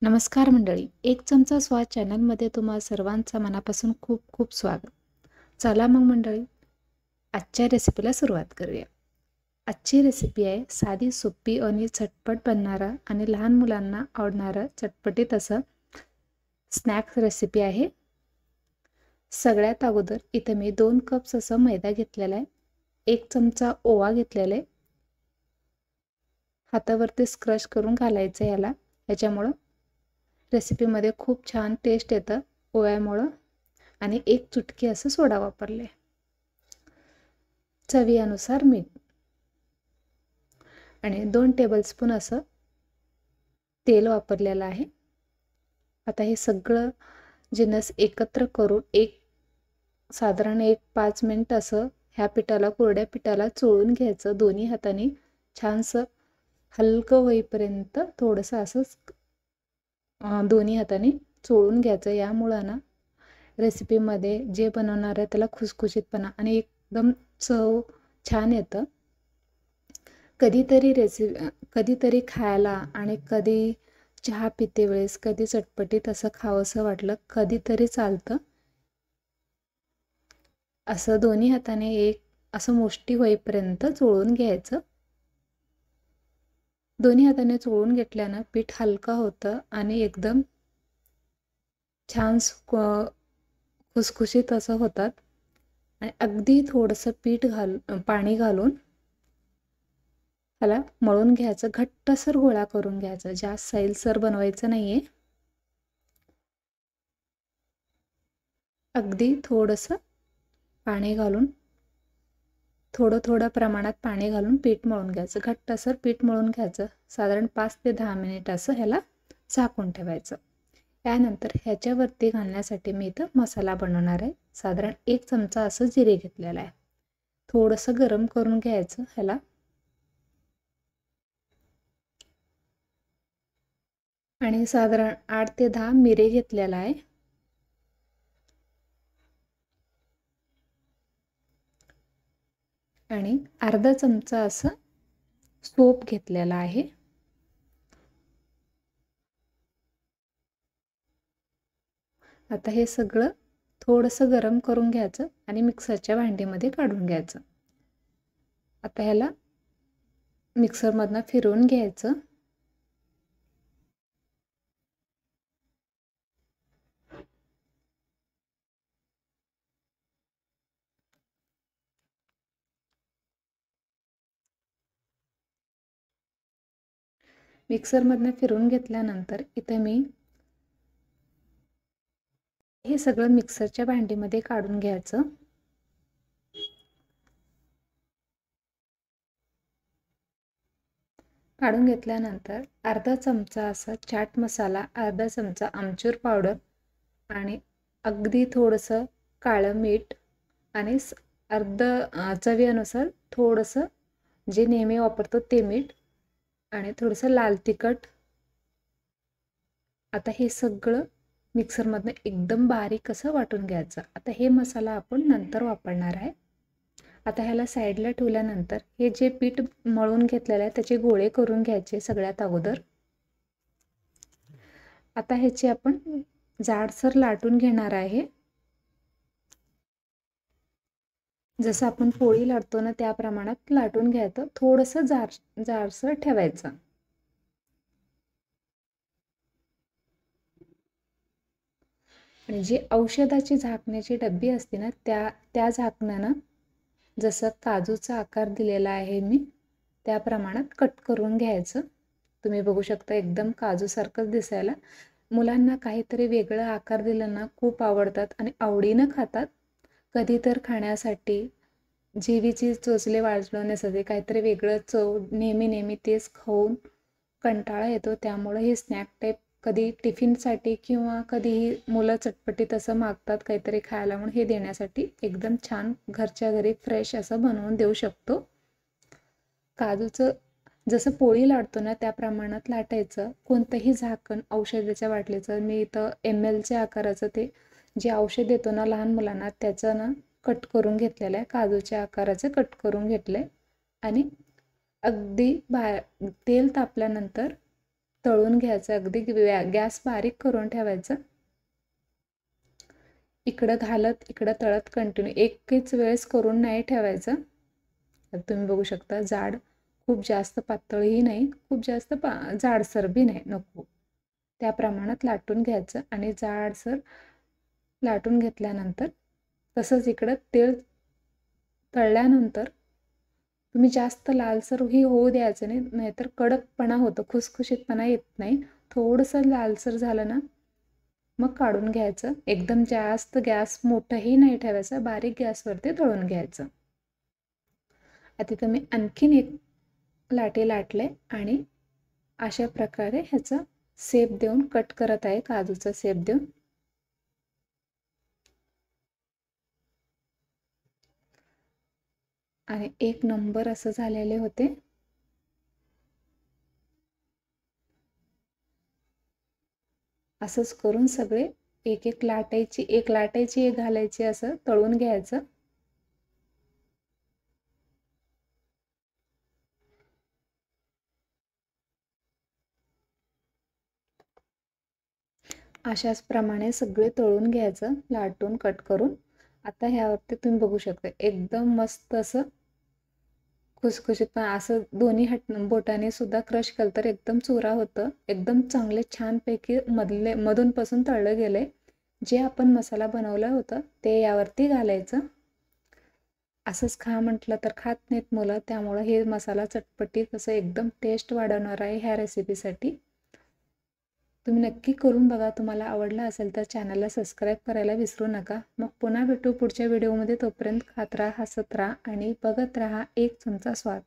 नमस्कार मंडळी, एक चमचा स्वाद चॅनलमध्ये तुम्हा सर्वांचं मनापासून खूप खूप स्वागत. चला मग मंडळी, आजच्या रेसिपीला सुरुवात करूया. आजची रेसिपी आहे साधी, सोपी आणि झटपट बनणारा आणि लहान मुलांना आवडणारं चटपटीत असं स्नॅक्स रेसिपी आहे. सगळ्यात अगोदर इथे मी 2 कप्स असं मैदा घेतलेला आहे. 1 चमचा ओवा घेतलेला आहे. हातावरती क्रश करून घालायचं याला. याच्यामुळं रेसिपीमध्ये खूप छान टेस्ट येतं ओव्यामुळं. आणि 1 चुटकी असं सोडा वापरले. चवीनुसार मीठ आणि 2 टेबलस्पून असं तेल वापरलेलं आहे. आता हे सगळं जिन्नस एकत्र करून साधारण 5 मिनिट असं ह्या पिठाला, कोरड्या पिठाला चोळून घ्यायचं. दोन्ही हाताने छानसं हलकं होईपर्यंत थोडंसं असंच दोन्ही हाताने चोळून घ्यायचं. यामुळं ना रेसिपीमध्ये जे बनवणार आहे त्याला खुसखुशीतपणा आणि एकदम चव छान येतं. कधीतरी खायला आणि कधी चहा पिते वेळेस कधी चटपटीत असं खावंसं वाटलं, कधीतरी चालतं. असं दोन्ही हाताने असं मुष्टी होईपर्यंत चोळून घ्यायचं. दोन्ही हाताने चोळून घेतल्यानं पीठ हलका होतं आणि एकदम छान खुसखुशीत असं होतात. आणि अगदी थोडंसं पाणी घालून त्याला मळून घ्यायचं. घट्टसर गोळा करून घ्यायचा. जास्त सैलसर बनवायचं नाहीये. अगदी थोडंसं पाणी घालून थोडं प्रमाणात पाणी घालून पीठ मळून घ्यायचं. घट्टसर पीठ मळून घ्यायचं. साधारण 5 ते 10 मिनिट असं ह्याला झाकून ठेवायचं. त्यानंतर ह्याच्यावरती घालण्यासाठी मी इथं मसाला बनवणार आहे. साधारण 1 चमचा असं जिरे घेतलेलं आहे. थोडंसं गरम करून घ्यायचं ह्याला. आणि साधारण 8 ते 10 मिरे घेतलेला आहे. आणि अर्धा चमचा असं सोप घेतलेला आहे. आता हे सगळं थोडंसं गरम करून घ्यायचं आणि मिक्सरच्या भांडीमध्ये काढून घ्यायचं. आता ह्याला मिक्सरमधनं फिरवून घ्यायचं. मिक्सरमधनं फिरवून घेतल्यानंतर इथं मी हे सगळं मिक्सरच्या भांडीमध्ये काढून घ्यायचं. काढून घेतल्यानंतर अर्धा चमचा असा चाट मसाला, अर्धा चमचा आमचूर पावडर आणि अगदी थोडंसं काळं मीठ आणि चवीनुसार थोडंसं जे नेहमी वापरतो ते मीठ आणि थोडंसं लाल तिखट. आता हे सगळं मिक्सरमधनं एकदम बारीक असं वाटून घ्यायचं. आता हे मसाला आपण नंतर वापरणार आहे. आता ह्याला साईडला ठेवल्यानंतर हे जे पीठ मळून घेतलेलं आहे त्याचे गोळे करून घ्यायचे सगळ्यात अगोदर. आता ह्याची आपण जाडसर लाटून घेणार आहे. जसं आपण पोळी लाटतो ना त्या प्रमाणात लाटून घ्यायचं. थोडंसं जाडसर ठेवायचं. आणि जी औषधाची झाकण्याची डब्बी असते ना त्या झाकण्यानं जसं काजूचा आकार दिलेला आहे मी त्या प्रमाणात कट करून घ्यायचं. तुम्ही बघू शकता एकदम काजूसारखंच दिसायला. मुलांना काहीतरी वेगळं आकार दिलं ना खूप आवडतात आणि आवडीनं खातात. कधी तर खाण्यासाठी जीभीची चोचले वाजवण्यासाठी काहीतरी वेगळं चव नेहमी तेच खाऊन कंटाळा येतो. त्यामुळे हे स्नॅक टाईप कधी टिफिनसाठी किंवा कधीही मुलं चटपटीत असं मागतात काहीतरी खायला म्हणून हे देण्यासाठी एकदम छान घरच्या घरी फ्रेश असं बनवून देऊ शकतो. काजूचं जसं पोळी लाटतो ना त्या प्रमाणात लाटायचं. कोणतंही झाकण औषधाच्या बाटलीचं मी इथं MLच्या आकाराचं ते जे औषध देतो ना लहान मुलांना त्याचं ना कट करून घेतलेलं आहे. काजूच्या आकाराचं कट करून घेतलं आहे. आणि अगदी तेल तापल्यानंतर तळून घ्यायचं. अगदी गॅस बारीक करून ठेवायचं. इकडं घालत इकडं तळत कंटिन्यू एकच वेळेस करून नाही ठेवायचं. तुम्ही बघू शकता जाड, खूप जास्त पातळही नाही, खूप जास्त जाडसर बी नाही, नको त्या प्रमाणात लाटून घ्यायचं. आणि जाडसर लाटून घेतल्यानंतर तसंच इकडं तेल तळल्यानंतर तुम्ही जास्त लालसरही होऊ द्यायचं नाही, नाहीतर कडकपणा होतो, खुसखुशीतपणा येत नाही. थोडंसं लालसर झालं ना मग काढून घ्यायचं. एकदम जास्त गॅस मोठंही नाही ठेवायचं, बारीक गॅसवरती तळून घ्यायचं. आता इथं मी आणखीन एक लाटे लाटले आणि अशा प्रकारे ह्याचा शेप देऊन कट करत आहे, काजूचा शेप देऊन. आणि एक नंबर असं झालेले होते. असंच करून सगळे एक एक लाटायची, एक लाटायची, एक घालायची, असं तळून घ्यायचं. अशाच प्रमाणे सगळे तळून घ्यायचं, लाटून कट करून. आता ह्यावरती तुम्ही बघू शकता एकदम मस्त असं खुसखुशीत, पण असं दोन्ही बोटाने सुद्धा क्रश केलं तर एकदम चुरा होतं. एकदम चांगले छानपैकी मधूनपासून तळलं गेलंय. जे आपण मसाला बनवलं होतं ते यावरती घालायचं. असंच खा म्हटलं तर खात नाहीत मुलं, त्यामुळं हे मसाला चटपटी कसं एकदम टेस्ट वाढवणार आहे ह्या रेसिपीसाठी. तुम्ही नक्की करून बघा. तुम्हाला आवडला असेल तर चॅनलला सबस्क्राईब करायला विसरू नका. मग पुन्हा भेटू पुढच्या व्हिडिओमध्ये. तोपर्यंत खात राहा, हसत राहा आणि बघत राहा एक चमचा स्वाद.